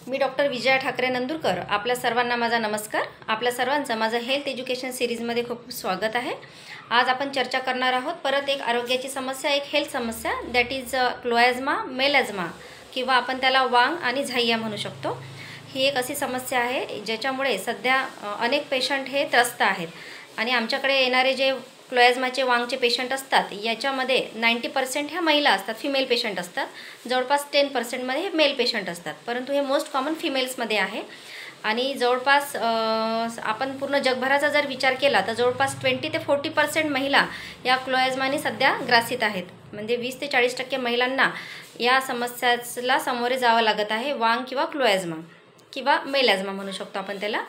मी doctor Vijaya Thackeray Nandurkar. आपल्या सर्वांना माझा नमस्कार। आपल्या सर्वांचं माझं हेल्थ एज्युकेशन सिरीजमध्ये खूप स्वागत आहे। आज आपण चर्चा करणार आहोत परत एक आरोग्याची समस्या, एक हेल्थ समस्या, दॅट इज क्लोएझमा, मेलॅझमा किंवा आपण त्याला वांग आणि झाइया म्हणू शकतो। ही एक अशी समस्या आहे ज्याच्यामुळे सध्या अनेक पेशंट हे त्रस्त आहेत आणि आमच्याकडे येणारे जे क्लोएझमाचे वांगचे पेशंट असतात याच्यामध्ये 90% ह्या महिला असतात, फिमेल पेशंट असतात। जवळपास 10% मध्ये हे मेल पेशंट असतात, परंतु हे मोस्ट कॉमन फिमेल्समध्ये आहे। आणि जवळपास आपण पूर्ण जगभराचा जर विचार केला तर जवळपास 20 ते 40% महिला या क्लोएझमाने सध्या ग्रासित आहेत। म्हणजे 20 ते 40% महिलांना या समस्याला सामोरे जावं लागत आहे, वांग किंवा क्लोएझमा किंवा मेलॅझमा म्हणू शकतो आपण त्याला।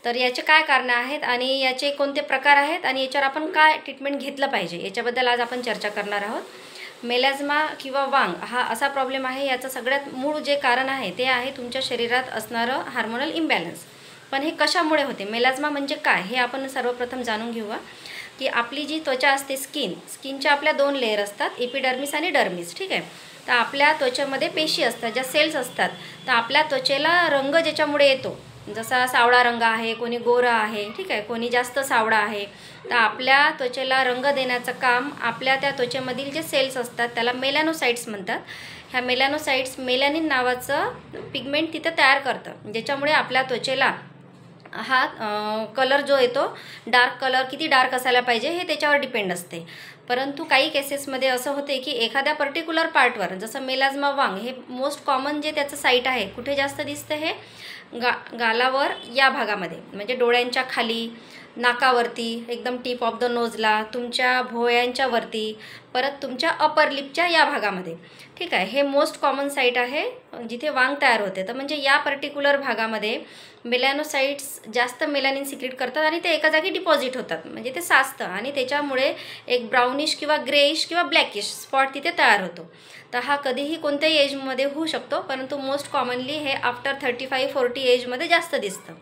तर याचे काय कारणं आहेत आणि याचे कोणते प्रकार आहेत आणि याच्यावर आपण काय ट्रीटमेंट घेतलं पाहिजे याच्याबद्दल आज आपण चर्चा करणार आहोत। मेलॅझमा किंवा वांग हा असा प्रॉब्लेम आहे, याचं सगळ्यात मूळ जे कारण आहे ते आहे तुमच्या शरीरात असणारं हार्मोनल इम्बॅलन्स। पण हे कशामुळे होते, मेलॅझमा म्हणजे काय हे आपण सर्वप्रथम जाणून घेऊया। की आपली जी त्वचा असते, स्किनच्या आपल्या 2 लेयर असतात, एपिडर्मिस आणि डर्मिस, ठीक आहे। तर आपल्या त्वचेमध्ये पेशी असतात, ज्या सेल्स असतात। तर आपल्या त्वचेला रंग ज्याच्यामुळे येतो, जसा सावळा रंग आहे, कोणी गोरा आहे, ठीक आहे, कोणी जास्त सावळा आहे। तर आपल्या त्वचेला रंग देण्याचं काम आपल्या त्या त्वचेमधील जे सेल्स असतात त्याला मेलॅनोसाइट्स म्हणतात। ह्या मेलॅनोसाइट्स मेलॅनिन नावाचं पिगमेंट तिथे तयार करतं, ज्याच्यामुळे आपल्या त्वचेला हा कलर जो येतो, डार्क कलर किती डार्क असायला पाहिजे हे त्याच्यावर डिपेंड असते। परंतु काही केसेसमध्ये असं होते की एखाद्या पर्टिक्युलर पार्टवर, जसं मेलॅझमा वांग हे मोस्ट कॉमन जे त्याचं साईट आहे, कुठे जास्त दिसतं हे गालावर या भागामध्ये, म्हणजे डोळ्यांच्या खाली, नाकावरती, एकदम टिप ऑफ द नोजला, तुमच्या भोयांच्या वरती, परत तुमच्या अपर लिपच्या या भागामध्ये, ठीक आहे। हे मोस्ट कॉमन साईट आहे जिथे वांग तयार होते। तर म्हणजे या पर्टिक्युलर भागामध्ये मेलॅनोसाइट्स जास्त मेलॅनिन सिक्रेट करतात आणि ते एका जागी डिपॉझिट होतात, म्हणजे ते साचतं आणि त्याच्यामुळे एक ब्राउनिश किंवा ग्रेइश किंवा ब्लॅकिश स्पॉट तिथे तयार होतो। तर हा कधीही कोणत्याही एजमध्ये होऊ शकतो, परंतु मोस्ट कॉमनली हे आफ्टर 35-40 एजमध्ये जास्त दिसतं।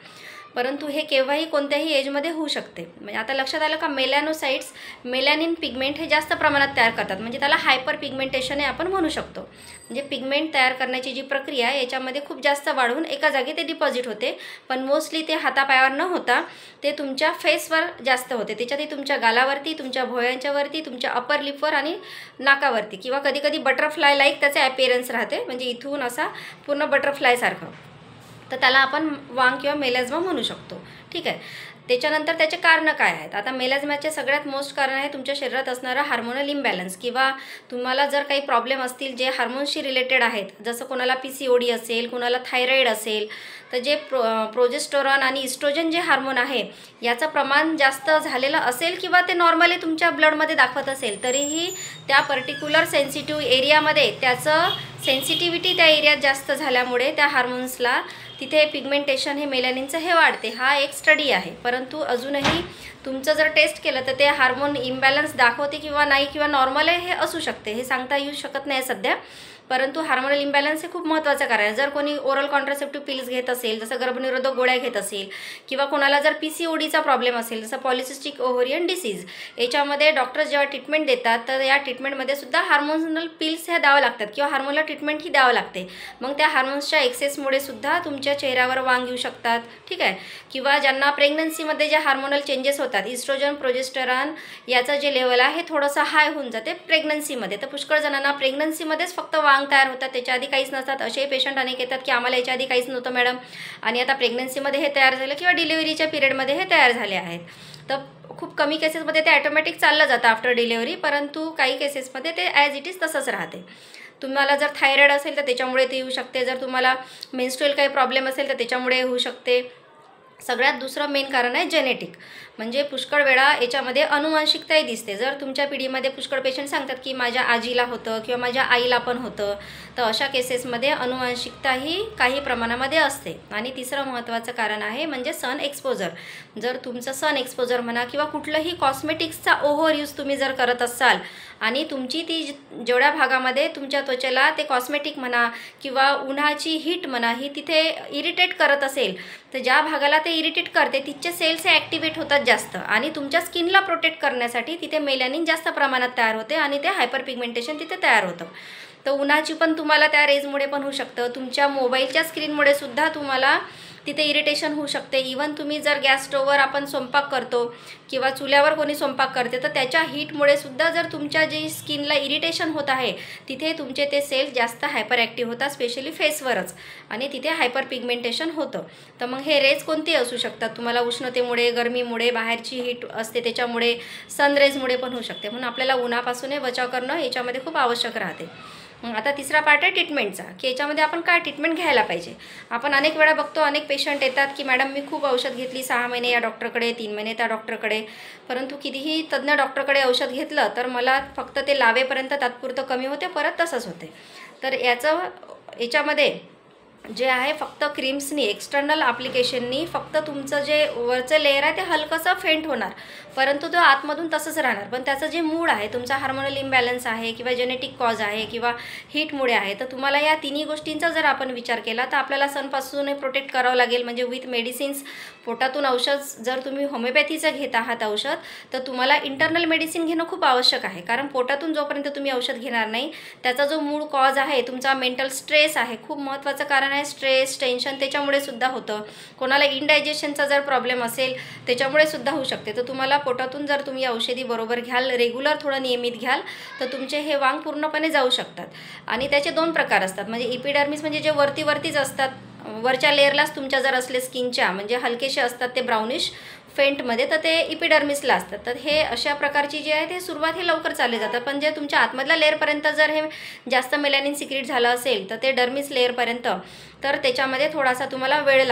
परंतु हे केव्हाही कोणत्याही एजमध्ये होऊ शकते। म्हणजे आता लक्षात आलं का, मेलॅनोसाइट्स मेलॅनिन पिगमेंट हे जास्त प्रमाणात तयार करतात, म्हणजे त्याला हायपर पिगमेंटेशन हे आपण म्हणू शकतो। म्हणजे पिगमेंट तयार करण्याची जी प्रक्रिया आहे याच्यामध्ये खूप जास्त वाढून एका जागी ते डिपॉझिट होते, पण मोस्टली ते हातापायावर न होता ते तुमच्या फेसवर जास्त होते। त्याच्यातही तुमच्या गालावरती, तुमच्या भोयांच्या वरती, तुमच्या अपर लिपवर आणि नाकावरती, किंवा कधी कधी बटरफ्लाय लाईक त्याचे अपीअरन्स राहते, म्हणजे इथून असा पूर्ण बटरफ्लायसारखं। तर त्याला आपण वांग किंवा मेलॅझमा म्हणू शकतो, ठीक आहे। त्याच्यानंतर त्याचे कारणं काय आहेत, आता मेलॅझमाचे सगळ्यात मोस्ट कारण आहे तुमच्या शरीरात असणारा हार्मोनल इम्बॅलन्स, किंवा तुम्हाला जर काही प्रॉब्लेम असतील जे हार्मोन्सशी रिलेटेड आहेत, जसं कोणाला PCOD असेल, कोणाला थायरॉईड असेल, तर जे प्रोजेस्टेरॉन आणि इस्ट्रोजन जे हार्मोन आहे याचं प्रमाण जास्त झालेलं असेल किंवा ते नॉर्मली तुमच्या ब्लडमध्ये दाखवत असेल, तरीही त्या पर्टिक्युलर सेन्सिटिव्ह एरियामध्ये त्याचं सेन्सिटिव्हिटी त्या एरियात जास्त झाल्यामुळे त्या हार्मोन्सला तिथे पिगमेंटेशन हे मेलॅनिनचं हे वाढते। हा एक स्टडी आहे, परंतु अजूनही तुमचं जर टेस्ट केलं तर ते हार्मोन इम्बॅलन्स दाखवते किंवा नाही, किंवा नॉर्मल आहे हे असू शकते, हे सांगता येऊ शकत नाही सध्या। परंतु हार्मोनल इम्बॅलन्स हे खूप महत्त्वाचं कारण आहे। जर कोणी ओरल कॉन्ट्रासेप्टिव्ह पिल्स घेत असेल, जसं गर्भनिरोधक गोळ्या घेत असेल, किंवा कोणाला जर PCODचा प्रॉब्लेम असेल, जसं पॉलिसिस्टिक ओव्हरियन डिसीज, याच्यामध्ये डॉक्टर्स जेव्हा ट्रीटमेंट देतात तर या ट्रीटमेंटमध्ये सुद्धा हार्मोनल पिल्स ह्या द्यावं लागतात किंवा हार्मोनल ट्रीटमेंट ही द्यावं लागते। मग त्या हार्मोन्सच्या एक्सेसमुळे सुद्धा तुमच्या चेहऱ्यावर वांग येऊ शकतात, ठीक आहे। किंवा ज्यांना प्रेग्नन्सीमध्ये जे हार्मोनल चेंजेस होतात, इस्ट्रोजन प्रोजेस्टेरॉन याचं जे लेवल आहे थोडंसं हाय होऊन जाते प्रेग्नन्सीमध्ये। तर पुष्कळ जणांना प्रेग्नन्सीमध्येच फक्त वांग तयार होतात, त्याच्या आधी काहीच नसतात। असे पेशंट अनेक येतात की आम्हाला याच्या आधी काहीच नव्हतं मॅडम, आणि आता प्रेग्नन्सीमध्ये हे तयार झालं किंवा डिलिव्हरीच्या पिरियडमध्ये हे तयार झाले आहेत। तर खूप कमी केसेसमध्ये ते ऑटोमॅटिक चाललं जातं आफ्टर डिलिव्हरी, परंतु काही केसेसमध्ये ते ॲज इट इज तसंच राहते। तुम्हाला जर थायरॉईड असेल तर त्याच्यामुळे ते येऊ शकते, जर तुम्हाला मेन्स्ट्रुअल काही प्रॉब्लेम असेल तर त्याच्यामुळे होऊ शकते। सगळ्यात दुसरं मेन कारण आहे जेनेटिक, म्हणजे पुष्कळ वेळा याच्यामध्ये अनुवांशिकताही दिसते। जर तुमच्या पिढीमध्ये पुष्कळ पेशंट सांगतात की माझ्या आजीला होतं किंवा माझ्या आईला पण होतं, तर अशा केसेसमध्ये अनुवांशिकताही काही प्रमाणामध्ये असते। आणि तिसरं महत्त्वाचं कारण आहे म्हणजे सन एक्सपोजर। जर तुमचं सन एक्सपोजर म्हणा किंवा कुठलंही कॉस्मेटिक्सचा ओव्हर यूज तुम्ही जर करत असाल आणि तुमची ती जेवढ्या भागामध्ये तुमच्या त्वचेला ते कॉस्मेटिक म्हणा किंवा उन्हाची हीट म्हणा ही तिथे इरिटेट करत असेल, तर ज्या भागाला ते इरिटेट करते तिथचे सेल्स हे ॲक्टिवेट होतात जास्त, आणि तुमच्या स्किनला प्रोटेक्ट करण्यासाठी तिथे मेलॅनिन जास्त प्रमाणात तयार होते आणि ते हायपर पिगमेंटेशन तिथे तयार होतं। तर उन्हाची पण तुम्हाला त्या रेजमुळे पण होऊ शकतं. तुमच्या मोबाईलच्या स्क्रीनमुळे सुद्धा तुम्हाला तिथे इरिटेशन होऊ शकते. इवन तुम्ही जर गॅस स्टोववर आपण स्वयंपाक करतो किंवा चुल्यावर कोणी स्वयंपाक करते, तर त्याच्या हीटमुळे सुद्धा जर तुमच्या जी स्किनला इरिटेशन होत आहे, तिथे तुमचे ते सेल्स जास्त हायपर ॲक्टिव्ह होतात, स्पेशली फेसवरच, आणि तिथे हायपर पिगमेंटेशन होतं. तर मग हे रेज कोणते असू शकतात, तुम्हाला उष्णतेमुळे, गरमीमुळे, बाहेरची हीट असते त्याच्यामुळे, सनरेजमुळे पण होऊ शकते. म्हणून आपल्याला उन्हापासून बचाव करणं याच्यामध्ये खूप आवश्यक राहते. मग आता तिसरा पार्ट आहे ट्रीटमेंटचा, की याच्यामध्ये आपण काय ट्रीटमेंट घ्यायला पाहिजे. आपण अनेक वेळा बघतो, अनेक पेशंट येतात की मॅडम मी खूप औषध घेतली, 6 महिने या डॉक्टरकडे, 3 महिने त्या डॉक्टरकडे, परंतु कितीही तज्ज्ञ डॉक्टरकडे औषध घेतलं तर मला फक्त ते लावेपर्यंत तात्पुरतं कमी होते, परत तसंच होते. तर याच्यामध्ये जे आहे फक्त क्रीम्सनी, एक्सटर्नल ॲप्लिकेशननी फक्त तुमचं जे वरचं लेअर आहे ते हलकंसं फेंट होणार, परंतु तो आतमधून तसंच राहणार. पण त्याचं जे मूड आहे, तुमचा हार्मोनल इम्बॅलन्स आहे किंवा जेनेटिक कॉज आहे किंवा हीटमुळे आहे, तर तुम्हाला या तिन्ही गोष्टींचा जर आपण विचार केला तर आपल्याला सनपासून प्रोटेक्ट करावं लागेल. म्हणजे विथ मेडिसिन्स, पोटातून औषध, जर तुम्ही होमिओपॅथीचं घेत आहात औषध, तर तुम्हाला इंटरनल मेडिसिन घेणं खूप आवश्यक आहे. कारण पोटातून जोपर्यंत तुम्ही औषध घेणार नाही, त्याचा जो मूळ कॉज आहे, तुमचा मेंटल स्ट्रेस आहे, खूप महत्त्वाचं कारण आहे स्ट्रेस, टेन्शन, त्याच्यामुळे सुद्धा होतं. कोणाला इनडायजेशनचा जर प्रॉब्लेम असेल त्याच्यामुळे सुद्धा होऊ शकते. तर तुम्हाला पोटातून जर तुम्ही औषधी बरोबर घ्याल, रेग्युलर थोडं नियमित घ्याल, तर तुमचे हे वांग पूर्णपणे जाऊ शकतात. आणि त्याचे 2 प्रकार असतात. म्हणजे इपिडर्मिस म्हणजे जे वरतीच असतात, वरच्या लेअरलाच तुमच्या जर असले स्किनच्या, म्हणजे हलकेसे असतात ते ब्राउनिश फेंटमध्ये, तर ते इपिडर्मिसला असतात. तर हे अशा प्रकारची जे आहे ते सुरुवात हे लवकर चालले जातात. पण जे तुमच्या आतमधल्या लेअरपर्यंत जर हे जास्त मेलॅनिन सिक्रीट झालं असेल, तर ते डर्मिस लेअरपर्यंत, तर त्याच्यामध्ये थोडासा तुम्हाला वेळ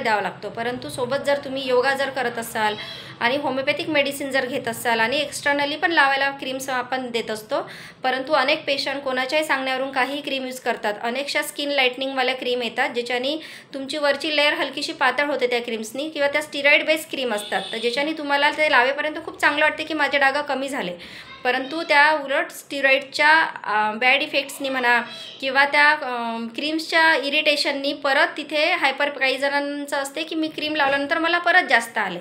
द्यावा लागतो. परंतु सोबत जर तुम्ही योगा जर करत असाल आणि होमिओपॅथिक मेडिसिन जर घेत असाल आणि एक्सटर्नली पण लावायला क्रीम्स आपण देत असतो, परंतु अनेक पेशंट कोणाच्याही सांगण्यावरून काही क्रीम यूज करतात. अनेकशा स्किन लाईटनिंगवाल्या क्रीम येतात ज्याच्यानी तुमची वरची लेअर हलकीशी पातळ होते त्या क्रीम्सनी, किंवा त्या स्टिरॉइड बेस क्रीम असतात, तर ज्याच्यानी तुम्हाला ते लावेपर्यंत खूप चांगलं वाटते की माझे डाग कमी झाले, परंतु त्या उलट स्टिरॉइडच्या बॅड इफेक्ट्सनी म्हणा किंवा त्या क्रीम्सच्या इरिटेशननी परत तिथे काही जणांचं असते की मी क्रीम लावल्यानंतर मला परत जास्त आले,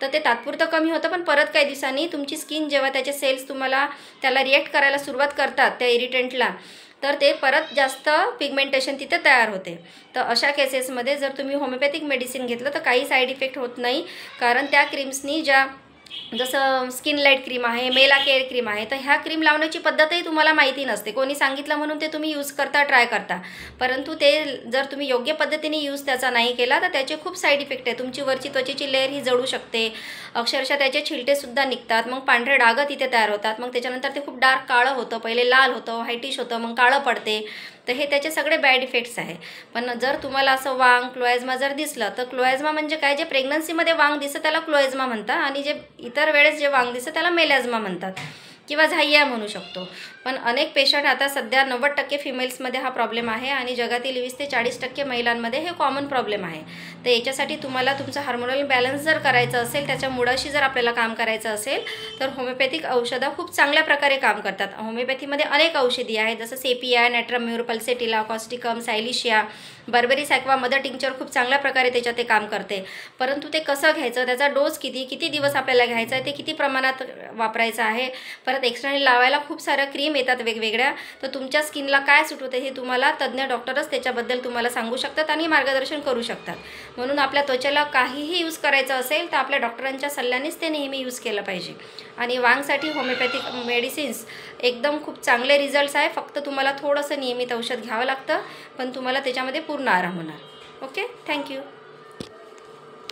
तर ते तात्पुरतं कमी होतं, पण परत काही दिवसांनी तुमची स्किन जेव्हा त्याचे सेल्स त्याला रिॲक्ट करायला सुरुवात करतात त्या इरिटेंटला, तर ते परत जास्त पिगमेंटेशन तिथे तयार होते. तर अशा केसेसमध्ये जर तुम्ही होमिओपॅथिक मेडिसिन घेतलं तर काही साईड इफेक्ट होत नाही. कारण त्या क्रीम्सनी जसं स्किन लाईट क्रीम आहे, मेला केअर क्रीम आहे, तर ह्या क्रीम लावण्याची पद्धतही तुम्हाला माहिती नसते. कोणी सांगितलं म्हणून ते तुम्ही यूज करता, ट्राय करता, परंतु ते जर तुम्ही योग्य पद्धतीने यूज त्याचा नाही केला तर त्याचे खूप साईड इफेक्ट आहे. तुमची वरची त्वचेची लेअर ही जळू शकते, अक्षरशः त्याचे छिलटेसुद्धा निघतात, मग पांढरे डाग तिथे तयार होतात, मग त्याच्यानंतर ते खूप डार्क काळं होतं, पहिले लाल होतं, व्हाईटिश होतं, मग काळं पडते. तर हे त्याचे सगळे बॅड इफेक्ट्स आहे. पण जर तुम्हाला असं वांग, क्लोएझमा जर दिसलं, तर क्लोएझमा म्हणजे काय, जे प्रेग्नन्सीमध्ये वांग दिसतं त्याला क्लोएझमा म्हणतात, आणि जे इतर वेळेस जे वांग दिसतं त्याला मेलॅझमा म्हणतात किंवा झाइया म्हणू शकतो. पण अनेक पेशंट आता सध्या 90% फिमेल्समध्ये हा प्रॉब्लेम आहे आणि जगातील 20 ते 40% महिलांमध्ये हे कॉमन प्रॉब्लेम आहे. तर याच्यासाठी तुम्हाला तुमचं हार्मोनल बॅलन्स जर करायचं असेल, त्याच्या मुळाशी जर आपल्याला काम करायचं असेल, तर होमिओपॅथिक औषधं खूप चांगल्या प्रकारे काम करतात. होमिओपॅथीमध्ये अनेक औषधी आहेत, जसं sepia, natrum mur, pulsatilla, causticum, silicea, berberis aqua, mother tincture खूप चांगल्या प्रकारे त्याच्यात ते काम करते. परंतु ते कसं घ्यायचं, त्याचा डोस किती दिवस आपल्याला घ्यायचा आहे, ते किती प्रमाणात वापरायचं आहे, परत एक्सटर्नल लावायला खूप साऱ्या क्रीम येतात वेगवेगळ्या, तर तुमच्या स्किनला काय सूट होते हे तुम्हाला तज्ज्ञ डॉक्टरच त्याच्याबद्दल तुम्हाला सांगू शकतात आणि मार्गदर्शन करू शकतात. म्हणून आपल्या त्वचेला काहीही यूज करायचं असेल तर आपल्या डॉक्टरांच्या सल्ल्यानेच ते नेहमी यूज केलं पाहिजे. आणि वांगसाठी होमिओपॅथिक मेडिसिन्स एकदम खूप चांगले रिझल्ट्स आहे. फक्त तुम्हाला थोडंसं नियमित औषध घ्यावं लागतं, पण तुम्हाला त्याच्यामध्ये पूर्ण आराम होणार. Okay, thank you.